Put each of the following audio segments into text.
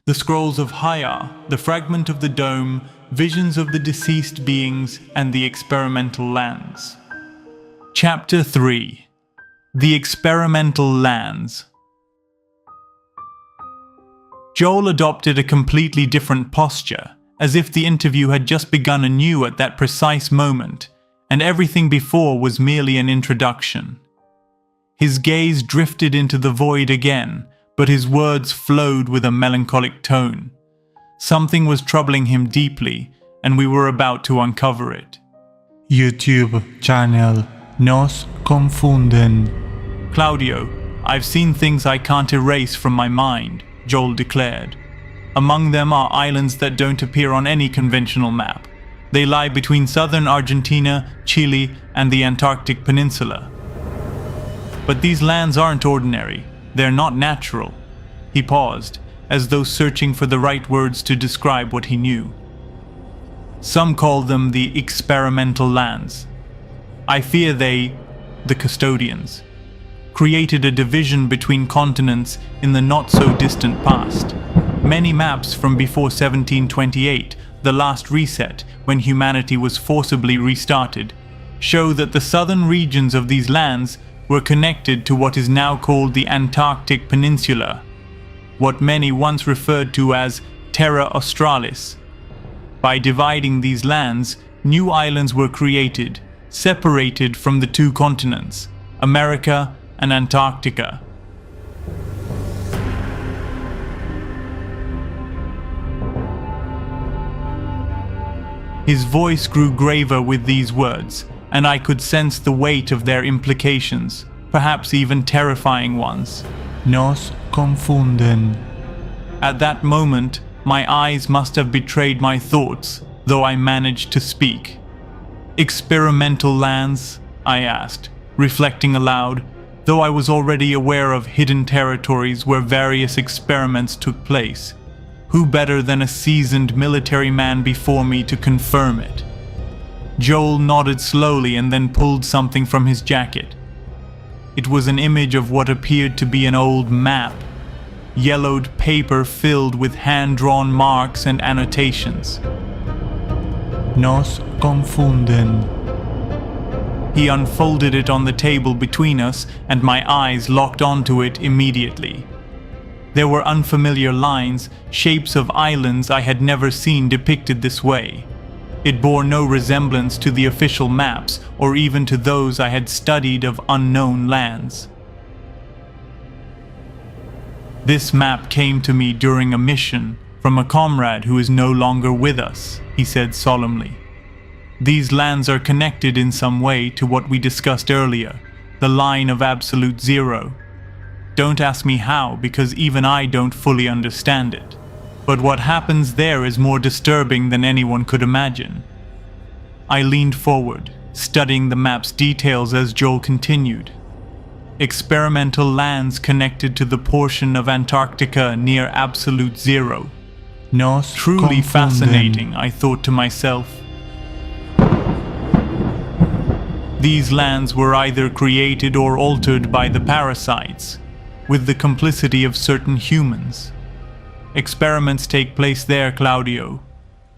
The scrolls of Hayah, the fragment of the dome, visions of the deceased beings, and the experimental lands. Chapter 3. The Experimental Lands. Joel adopted a completely different posture, as if the interview had just begun anew at that precise moment, and everything before was merely an introduction. His gaze drifted into the void again, but his words flowed with a melancholic tone. Something was troubling him deeply, and we were about to uncover it. YouTube channel Nos Confunden. Claudio, I've seen things I can't erase from my mind, Joel declared. Among them are islands that don't appear on any conventional map. They lie between southern Argentina, Chile, and the Antarctic Peninsula. But these lands aren't ordinary. They're not natural. He paused, as though searching for the right words to describe what he knew. Some call them the experimental lands. I fear they, the custodians, created a division between continents in the not-so-distant past. Many maps from before 1728, the last reset when humanity was forcibly restarted, show that the southern regions of these lands were connected to what is now called the Antarctic Peninsula, what many once referred to as Terra Australis. By dividing these lands, new islands were created, separated from the two continents, America and Antarctica. His voice grew graver with these words, and I could sense the weight of their implications, perhaps even terrifying ones. Nos Confunden. At that moment, my eyes must have betrayed my thoughts, though I managed to speak. Experimental lands? I asked, reflecting aloud, though I was already aware of hidden territories where various experiments took place. Who better than a seasoned military man before me to confirm it? Joel nodded slowly and then pulled something from his jacket. It was an image of what appeared to be an old map, yellowed paper filled with hand-drawn marks and annotations. Nos Confunden. He unfolded it on the table between us, and my eyes locked onto it immediately. There were unfamiliar lines, shapes of islands I had never seen depicted this way. It bore no resemblance to the official maps or even to those I had studied of unknown lands. This map came to me during a mission from a comrade who is no longer with us, he said solemnly. These lands are connected in some way to what we discussed earlier, the line of absolute zero. Don't ask me how, because even I don't fully understand it. But what happens there is more disturbing than anyone could imagine. I leaned forward, studying the map's details as Joel continued. Experimental lands connected to the portion of Antarctica near absolute zero. Nos Truly Confunden. fascinating, I thought to myself. These lands were either created or altered by the parasites, with the complicity of certain humans. Experiments take place there, Claudio.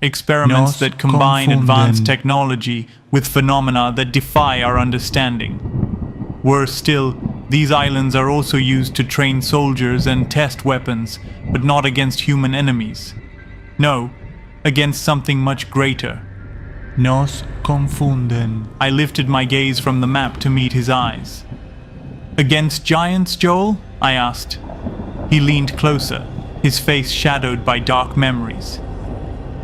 Experiments Nos that combine Confunden. advanced technology with phenomena that defy our understanding. Worse still, these islands are also used to train soldiers and test weapons, but not against human enemies. No, against something much greater. Nos Confunden. I lifted my gaze from the map to meet his eyes. Against giants, Joel? I asked. He leaned closer, his face shadowed by dark memories.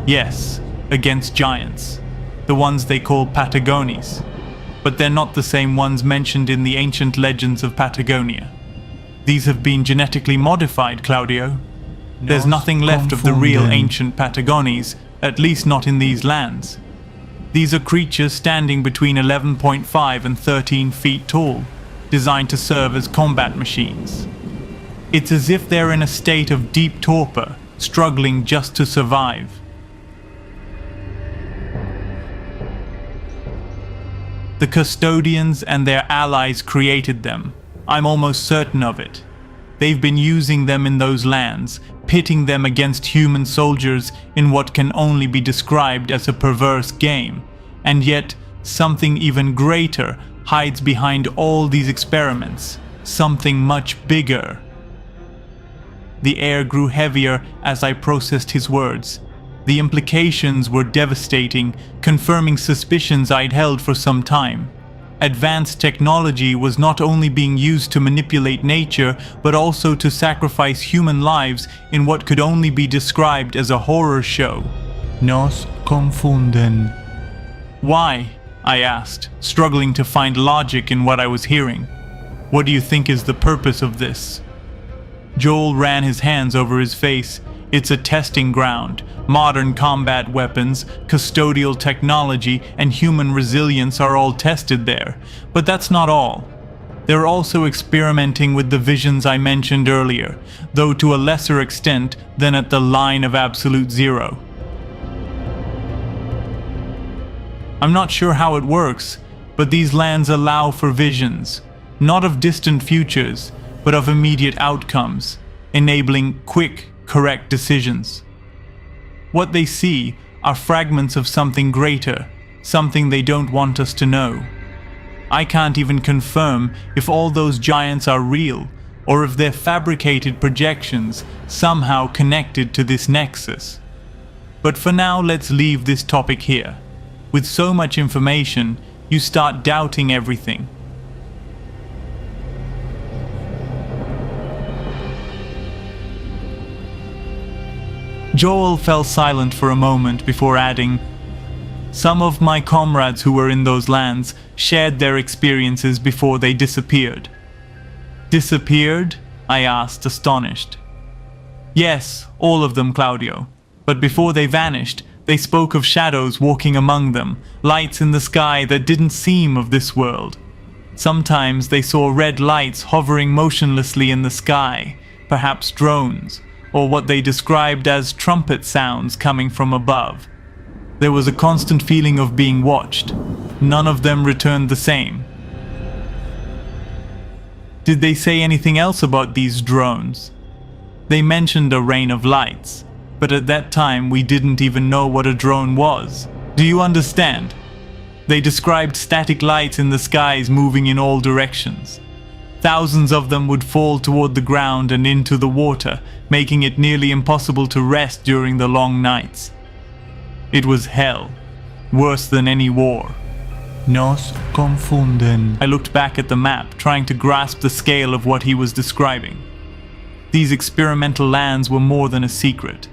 Yes, against giants. The ones they call Patagones. But they're not the same ones mentioned in the ancient legends of Patagonia. These have been genetically modified, Claudio. There's nothing left of the real ancient Patagones, at least not in these lands. These are creatures standing between 11.5 and 13 feet tall, designed to serve as combat machines. It's as if they're in a state of deep torpor, struggling just to survive. The custodians and their allies created them. I'm almost certain of it. They've been using them in those lands, pitting them against human soldiers in what can only be described as a perverse game. And yet, something even greater hides behind all these experiments, something much bigger. The air grew heavier as I processed his words. The implications were devastating, confirming suspicions I'd held for some time. Advanced technology was not only being used to manipulate nature, but also to sacrifice human lives in what could only be described as a horror show. Nos confunden. Why? I asked, struggling to find logic in what I was hearing. What do you think is the purpose of this? Joel ran his hands over his face. It's a testing ground. Modern combat weapons, custodial technology, and human resilience are all tested there. But that's not all. They're also experimenting with the visions I mentioned earlier, though to a lesser extent than at the line of absolute zero. I'm not sure how it works, but these lands allow for visions, not of distant futures, but of immediate outcomes, enabling quick, correct decisions. What they see are fragments of something greater, something they don't want us to know. I can't even confirm if all those giants are real, or if they're fabricated projections somehow connected to this nexus. But for now, let's leave this topic here. With so much information, you start doubting everything. Joel fell silent for a moment before adding, "Some of my comrades who were in those lands shared their experiences before they disappeared." "Disappeared?" I asked, astonished. "Yes, all of them, Claudio. But before they vanished, they spoke of shadows walking among them, lights in the sky that didn't seem of this world. Sometimes they saw red lights hovering motionlessly in the sky, perhaps drones, or what they described as trumpet sounds coming from above. There was a constant feeling of being watched. None of them returned the same." "Did they say anything else about these drones?" "They mentioned a rain of lights, but at that time we didn't even know what a drone was. Do you understand? They described static lights in the skies moving in all directions. Thousands of them would fall toward the ground and into the water, making it nearly impossible to rest during the long nights. It was hell, worse than any war." Nos confunden. I looked back at the map, trying to grasp the scale of what he was describing. These experimental lands were more than a secret.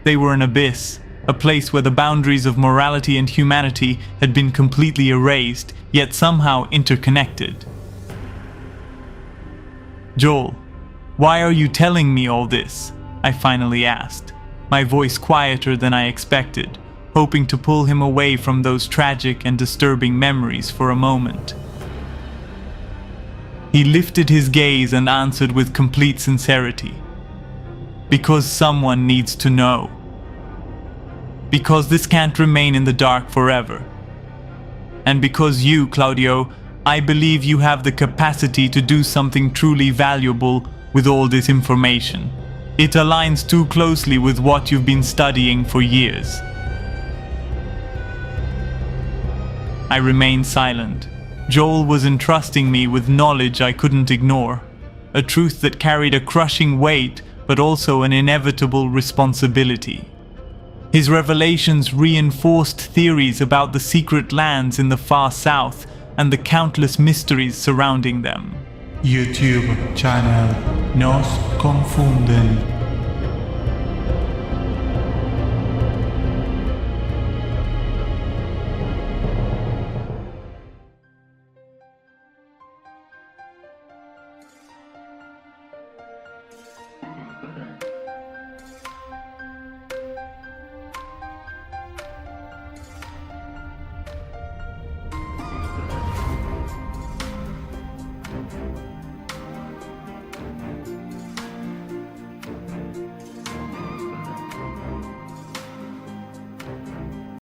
They were an abyss, a place where the boundaries of morality and humanity had been completely erased, yet somehow interconnected. "Joel, why are you telling me all this?" I finally asked, my voice quieter than I expected, hoping to pull him away from those tragic and disturbing memories for a moment. He lifted his gaze and answered with complete sincerity. "Because someone needs to know. Because this can't remain in the dark forever. And because you, Claudio, I believe you have the capacity to do something truly valuable with all this information. It aligns too closely with what you've been studying for years." I remained silent. Joel was entrusting me with knowledge I couldn't ignore, a truth that carried a crushing weight but also an inevitable responsibility. His revelations reinforced theories about the secret lands in the far south and the countless mysteries surrounding them. YouTube channel Nos confunden.